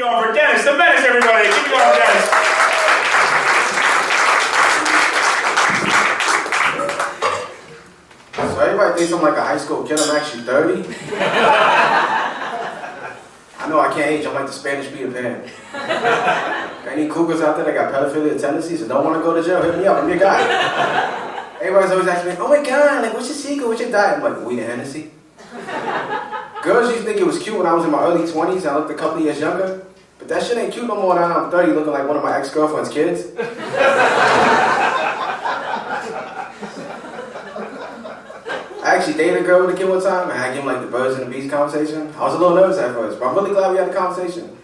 going for Dennis the Menace, everybody. Keep it going for Dennis. So everybody thinks I'm like a high school kid. I'm actually 30. I know I can't age. I'm like the Spanish Peter Pan. Any cougars out there that got pedophilia tendencies and don't want to go to jail, hit me up. I'm your guy. Everybody's always asking me, oh my God, like what's your secret? What's your diet? I'm like, weed and Hennessy. Girls used to think it was cute when I was in my early 20s and I looked a couple of years younger. But that shit ain't cute no more now I'm 30 looking like one of my ex-girlfriend's kids. I actually dated a girl with a kid one time and I gave him like the birds and the bees conversation. I was a little nervous at first, but I'm really glad we had the conversation.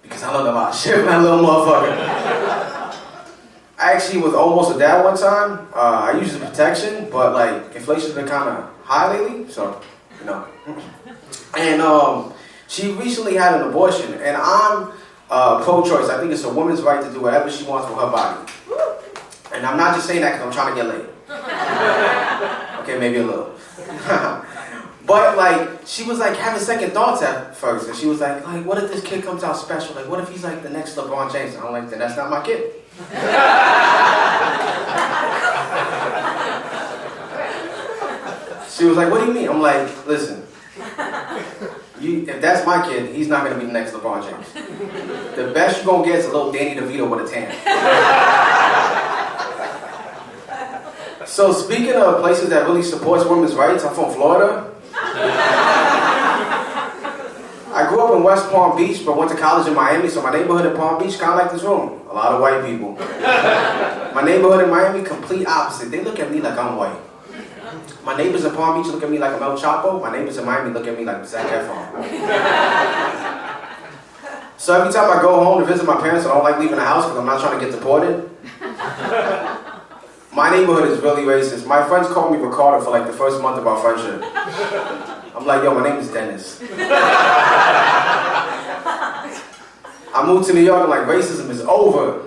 Because I learned a lot of shit from that little motherfucker. I actually was almost a dad one time. I used the protection, but like inflation's been kind of high lately, so, you know. And she recently had an abortion, and I'm pro-choice. I think it's a woman's right to do whatever she wants with her body. And I'm not just saying that because I'm trying to get laid. Okay, maybe a little. But like, she was like having second thoughts at first, and she was like, what if this kid comes out special? Like, what if he's like the next LeBron James? And I'm like, then that's not my kid. She was like, what do you mean? I'm like, listen, if that's my kid, he's not gonna be the next LeBron James. The best you're gonna get is a little Danny DeVito with a tan. So speaking of places that really supports women's rights, I'm from Florida. I grew up in West Palm Beach, but went to college in Miami, so my neighborhood in Palm Beach kind of like this room. A lot of white people. My neighborhood in Miami, complete opposite. They look at me like I'm white. My neighbors in Palm Beach look at me like I'm El Chapo. My neighbors in Miami look at me like Zac Efron. So every time I go home to visit my parents, I don't like leaving the house because I'm not trying to get deported. My neighborhood is really racist. My friends call me Ricardo for like the first month of our friendship. I'm like, yo, my name is Dennis. I moved to New York and like, racism is over.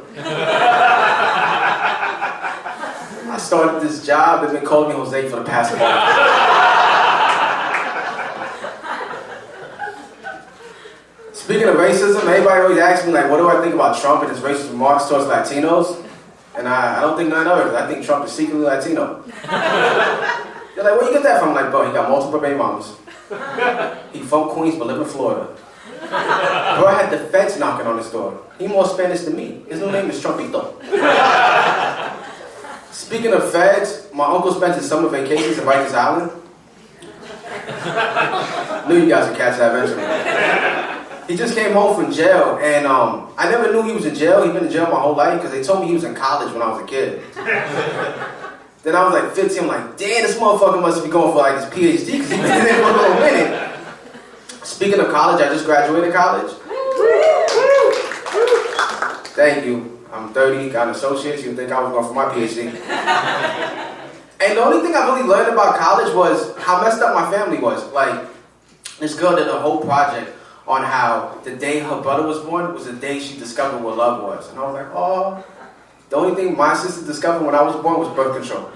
I started this job, they've been calling me Jose for the past month. Speaking of racism, everybody always asks me like, what do I think about Trump and his racist remarks towards Latinos? And I don't think none of it, I think Trump is secretly Latino. They're like, where you get that from? I'm like, bro, he got multiple baby mamas. He from Queens but live in Florida. Bro, I had the feds knocking on his door. He more Spanish than me. His new name is Trumpito. Speaking of feds, my uncle spent his summer vacations in Rikers Island. Knew you guys would catch that eventually. He just came home from jail, and I never knew he was in jail. He'd been in jail my whole life because they told me he was in college when I was a kid. Then I was like 15, I'm like, damn, this motherfucker must be going for like his PhD because he's been in there for a little minute. Speaking of college, I just graduated college. Thank you. I'm 30, got an associate's. You'd think I was going for my PhD. And the only thing I really learned about college was how messed up my family was. Like, this girl did a whole project on how the day her brother was born was the day she discovered what love was. And I was like, oh. The only thing my sister discovered when I was born was birth control.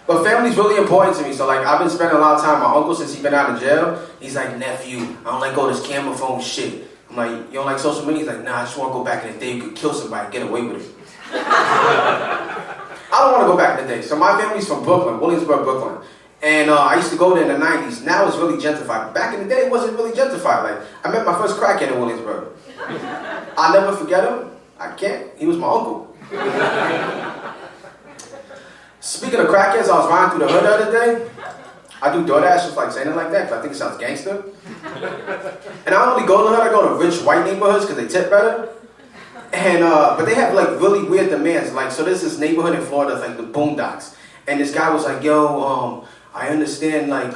But family's really important to me, so like I've been spending a lot of time with my uncle since he's been out of jail. He's like, nephew, I don't like all this camera phone shit. I'm like, you don't like social media? He's like, nah, I just want to go back in the day you could kill somebody and get away with it. I don't want to go back in the day. So my family's from Brooklyn, Williamsburg, Brooklyn. And I used to go there in the 90s. Now it's really gentrified. Back in the day, it wasn't really gentrified. Like, I met my first crackhead in Williamsburg. I'll never forget him. I can't. He was my uncle. Speaking of crackheads, I was riding through the hood the other day. I do DoorDash, just like saying it like that, because I think it sounds gangster. And I don't really go to the hood, I go to rich white neighborhoods because they tip better. And, but they have like really weird demands. Like, so there's this neighborhood in Florida, it's like the Boondocks. And this guy was like, yo, I understand, like,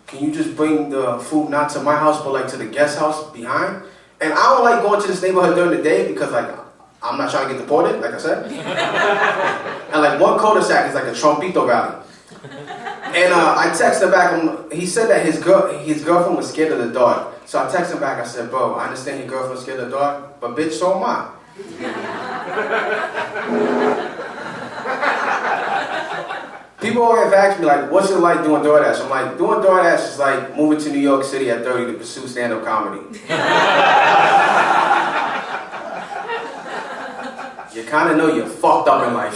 can you just bring the food not to my house, but like to the guest house behind? And I don't like going to this neighborhood during the day because like, I'm not trying to get deported, like I said. And like one cul-de-sac is like a Trumpito rally. And I texted him back, he said that his girlfriend was scared of the dark. So I texted him back, I said, bro, I understand your girlfriend's scared of the dark, but bitch, so am I. People always ask me, like, what's it like doing DoorDash? I'm like, doing DoorDash is like moving to New York City at 30 to pursue stand-up comedy. You kind of know you're fucked up in life.